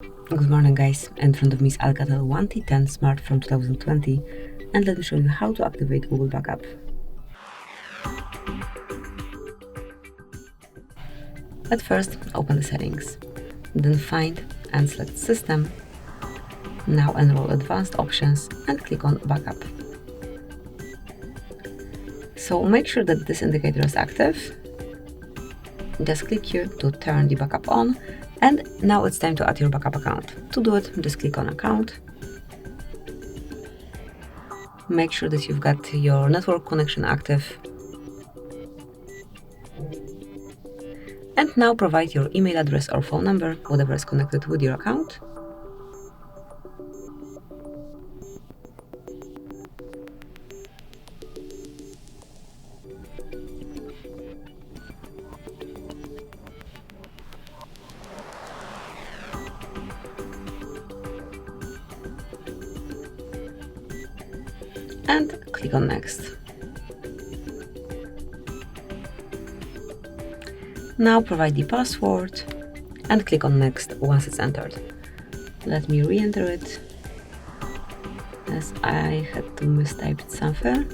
Good morning guys, in front of me is ALCATEL 1T10 Smart from 2020 and let me show you how to activate Google Backup. At first, open the settings, then find and select System. Now enroll Advanced Options and click on Backup. So make sure that this indicator is active. Just click here to turn the backup on, and now it's time to add your backup account. To do it, just click on Account. Make sure that you've got your network connection active. And now provide your email address or phone number, whatever is connected with your account. And click on Next. Now provide the password and click on Next once it's entered. Let me re-enter it, as I had to mistype it somewhere.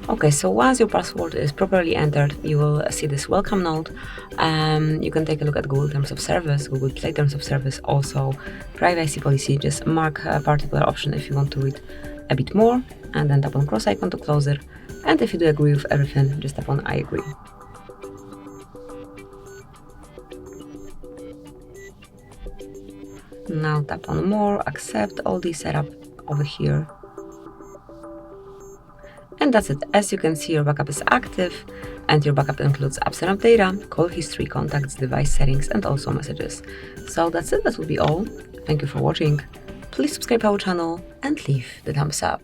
Okay, so once your password is properly entered, you will see this welcome note. You can take a look at Google Terms of Service, Google Play Terms of Service, also privacy policy. Just mark a particular option if you want to read a bit more, and then tap on cross icon to close it. And if you do agree with everything, just tap on I agree. Now tap on more, accept all the setup over here. And that's it. As you can see, your backup is active, and your backup includes app setup data, call history, contacts, device settings, and also messages. So that's it. That will be all. Thank you for watching. Please subscribe our channel and leave the thumbs up.